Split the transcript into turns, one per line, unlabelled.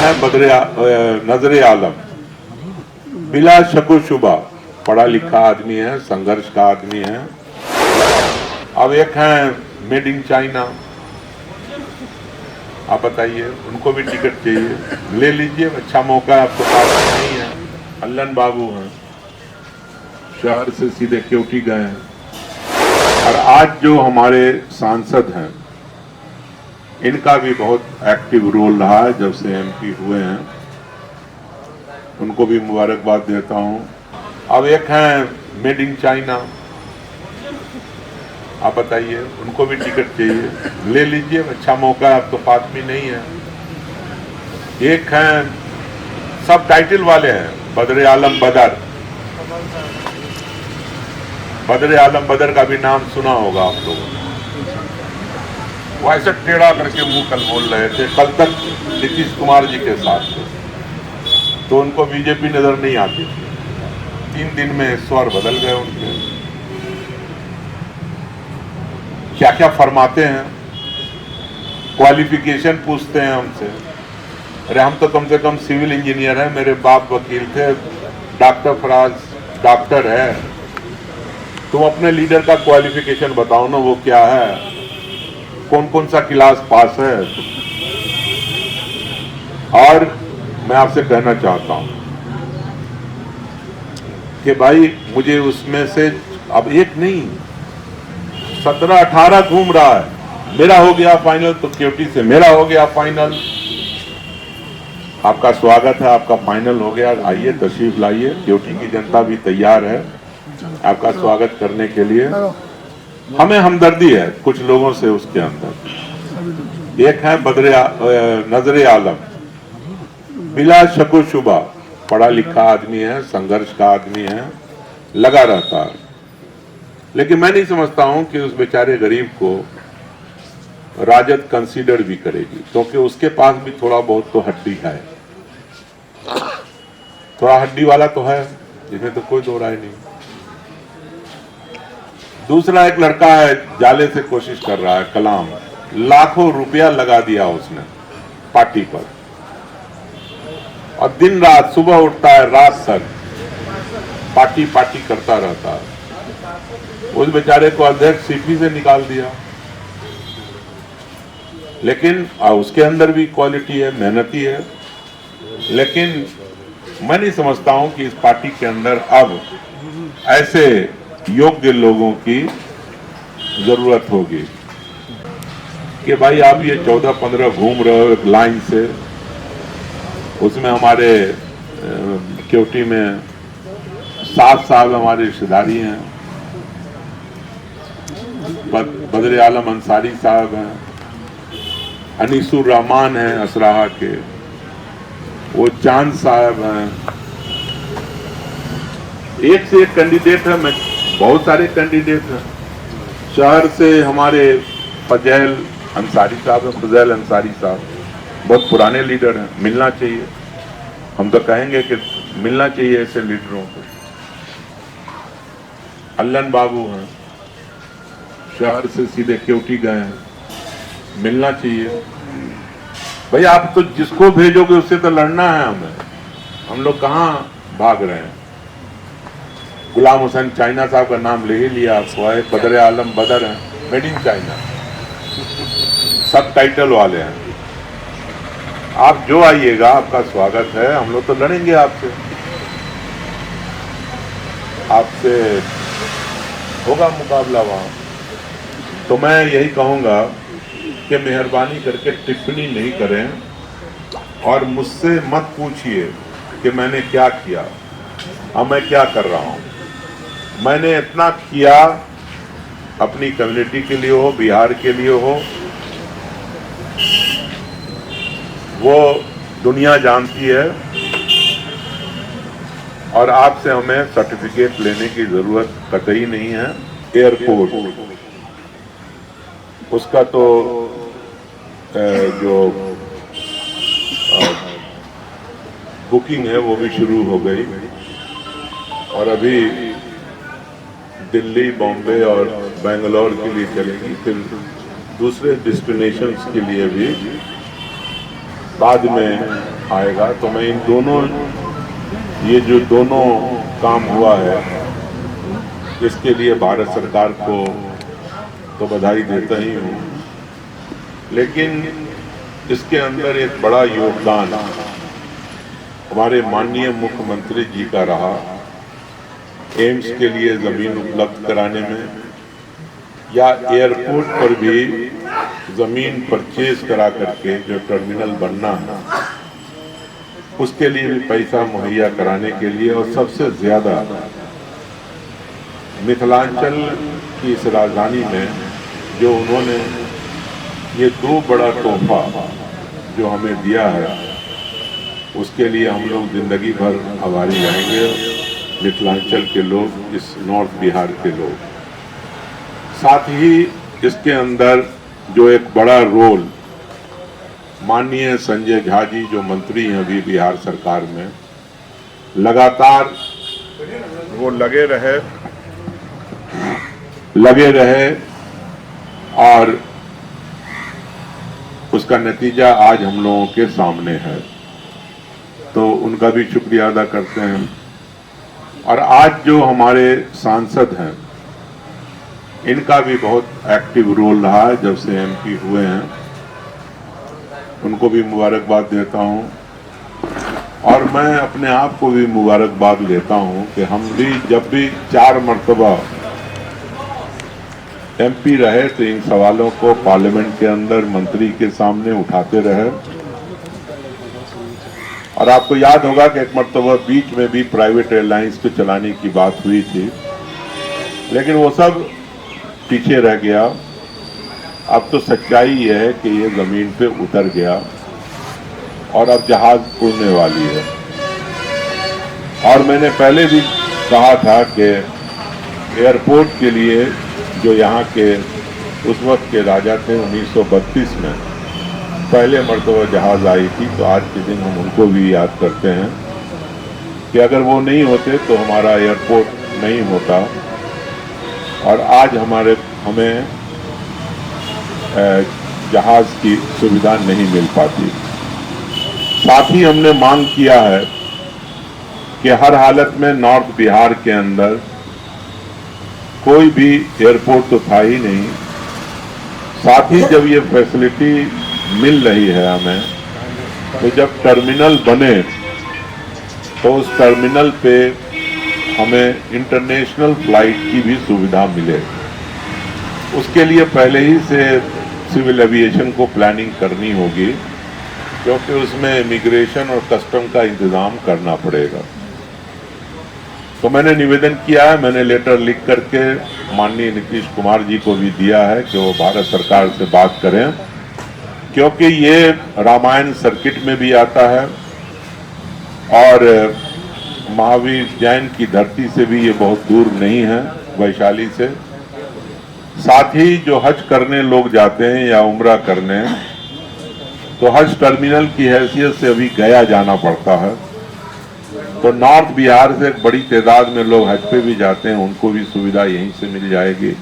है नजरे आलम, बिला शको शुबा पढ़ा लिखा आदमी है, संघर्ष का आदमी है। अब एक है मेड इन चाइना, आप बताइए, उनको भी टिकट चाहिए, ले लीजिए, अच्छा मौका है, आपके पास नहीं है। अल्लन बाबू हैं, शहर से सीधे क्योटी गए हैं। और आज जो हमारे सांसद हैं, इनका भी बहुत एक्टिव रोल रहा है जब से एमपी हुए हैं, उनको भी मुबारकबाद देता हूं। अब एक है मेड इन चाइना, आप बताइए, उनको भी टिकट चाहिए, ले लीजिए, अच्छा मौका है, आपके पास भी नहीं है। एक है, सब टाइटल वाले हैं, बदर आलम बदर। बदर आलम बदर का भी नाम सुना होगा आप लोगों ने। वो ऐसे टेढ़ा करके मुंह कल बोल रहे थे, कल तक नीतीश कुमार जी के साथ थे, तो उनको बीजेपी नजर नहीं आती थी। 3 दिन में स्वर बदल गए उनके। क्या क्या फरमाते हैं, क्वालिफिकेशन पूछते हैं हमसे। अरे हम तो कम से कम सिविल इंजीनियर हैं, मेरे बाप वकील थे, डॉक्टर फराज डॉक्टर है, तुम अपने लीडर का क्वालिफिकेशन बताओ ना, वो क्या है, कौन कौन सा क्लास पास है। और मैं आपसे कहना चाहता हूं कि भाई मुझे उसमें से अब एक नहीं 17-18 घूम रहा है। मेरा हो गया फाइनल तो क्योटी से मेरा हो गया फाइनल। आपका स्वागत है, आपका फाइनल हो गया, आइए तशरीफ लाइए, क्योटी की जनता भी तैयार है आपका स्वागत करने के लिए। हमें हमदर्दी है कुछ लोगों से उसके अंदर। एक है नजरे आलम, बिला शको शुबा पढ़ा लिखा आदमी है, संघर्ष का आदमी है, लगा रहता है। लेकिन मैं नहीं समझता हूं कि उस बेचारे गरीब को राजद कंसीडर भी करेगी, क्योंकि उसके पास भी थोड़ा बहुत तो हड्डी है, थोड़ा हड्डी वाला तो है, इसमें तो कोई दो राय नहीं। दूसरा एक लड़का है, जाले से कोशिश कर रहा है, कलाम, लाखों रुपया लगा दिया उसने पार्टी पर, और दिन रात सुबह उठता है रात तक पार्टी पार्टी करता रहता है। उस बेचारे को अध्यक्ष सीपी से निकाल दिया। लेकिन उसके अंदर भी क्वालिटी है, मेहनती है। लेकिन मैं नहीं समझता हूं कि इस पार्टी के अंदर अब ऐसे योग्य लोगों की जरूरत होगी कि भाई आप ये 14-15 घूम रहे हो लाइन से। उसमें हमारे क्योटी में 7 साल हमारे रिश्तेदारी हैं, बदर आलम अंसारी साहब हैं, अनीसुर रहमान हैं असराहा के, वो चांद साहब हैं। एक से एक कैंडिडेट है, मैं बहुत सारे कैंडिडेट हैं। शहर से हमारे फजैल अंसारी साहब हैं, फजैल अंसारी साहब बहुत पुराने लीडर हैं, मिलना चाहिए। हम तो कहेंगे कि मिलना चाहिए ऐसे लीडरों को। अल्लन बाबू हैं, शहर से सीधे क्योटी गए हैं, मिलना चाहिए। भाई आप तो जिसको भेजोगे उससे तो लड़ना है हमें, हम लोग कहाँ भाग रहे हैं। गुलाम हुसैन चाइना साहब का नाम ले ही लिया आपको, है बदर आलम बदर हैं, मेड इन चाइना, सब टाइटल वाले हैं। आप जो आइएगा आपका स्वागत है, हम लोग तो लड़ेंगे आपसे होगा मुकाबला वहां। तो मैं यही कहूंगा कि मेहरबानी करके टिप्पणी नहीं करें और मुझसे मत पूछिए कि मैंने क्या किया और मैं क्या कर रहा हूं। मैंने इतना किया अपनी कम्युनिटी के लिए हो, बिहार के लिए हो, वो दुनिया जानती है। और आपसे हमें सर्टिफिकेट लेने की जरूरत कतई नहीं है। एयरपोर्ट उसका तो जो बुकिंग है वो भी शुरू हो गई, और अभी दिल्ली, बॉम्बे और बेंगलोर के लिए चलेगी, फिर दूसरे डेस्टिनेशंस के लिए भी बाद में आएगा, तो मैं इन दोनों, ये जो दोनों काम हुआ है, इसके लिए भारत सरकार को तो बधाई देता ही हूँ, लेकिन इसके अंदर एक बड़ा योगदान हमारे माननीय मुख्यमंत्री जी का रहा। एम्स के लिए जमीन उपलब्ध कराने में या एयरपोर्ट पर भी जमीन परचेज करा करके जो टर्मिनल बनना है उसके लिए भी पैसा मुहैया कराने के लिए, और सबसे ज्यादा मिथिलांचल की इस राजधानी में जो उन्होंने ये दो बड़ा तोहफा जो हमें दिया है, उसके लिए हम लोग जिंदगी भर आभारी रहेंगे, मिथिलांचल के लोग, इस नॉर्थ बिहार के लोग। साथ ही इसके अंदर जो एक बड़ा रोल माननीय संजय झा जी जो मंत्री हैं अभी बिहार सरकार में, लगातार वो लगे रहे और उसका नतीजा आज हम लोगों के सामने है, तो उनका भी शुक्रिया अदा करते हैं। और आज जो हमारे सांसद हैं, इनका भी बहुत एक्टिव रोल रहा है जब से एमपी हुए हैं, उनको भी मुबारकबाद देता हूं। और मैं अपने आप को भी मुबारकबाद लेता हूं कि हम भी जब भी 4 मरतबा एमपी रहे तो इन सवालों को पार्लियामेंट के अंदर मंत्री के सामने उठाते रहे। और आपको याद होगा कि एक मरतबा बीच में भी प्राइवेट एयरलाइंस को चलाने की बात हुई थी, लेकिन वो सब पीछे रह गया। अब तो सच्चाई ये है कि ये जमीन पे उतर गया और अब जहाज उड़ने वाली है। और मैंने पहले भी कहा था कि एयरपोर्ट के लिए जो यहाँ के उस वक्त के राजा थे 1932 में पहले मरतबा जहाज आई थी, तो आज के दिन हम उनको भी याद करते हैं कि अगर वो नहीं होते तो हमारा एयरपोर्ट नहीं होता और आज हमें जहाज की सुविधा नहीं मिल पाती। साथ ही हमने मांग किया है कि हर हालत में नॉर्थ बिहार के अंदर कोई भी एयरपोर्ट तो था ही नहीं। साथ ही जब ये फैसिलिटी मिल रही है हमें, तो जब टर्मिनल बने तो उस टर्मिनल पे हमें इंटरनेशनल फ्लाइट की भी सुविधा मिले। उसके लिए पहले ही से सिविल एविएशन को प्लानिंग करनी होगी, क्योंकि उसमें इमिग्रेशन और कस्टम का इंतजाम करना पड़ेगा। तो मैंने निवेदन किया है, मैंने लेटर लिख करके माननीय नीतीश कुमार जी को भी दिया है कि वो भारत सरकार से बात करें, क्योंकि ये रामायण सर्किट में भी आता है और महावीर जैन की धरती से भी ये बहुत दूर नहीं है, वैशाली से। साथ ही जो हज करने लोग जाते हैं या उम्रा करने, तो हज टर्मिनल की हैसियत से अभी गया जाना पड़ता है। तो नॉर्थ बिहार से एक बड़ी तादाद में लोग हज पे भी जाते हैं, उनको भी सुविधा यहीं से मिल जाएगी।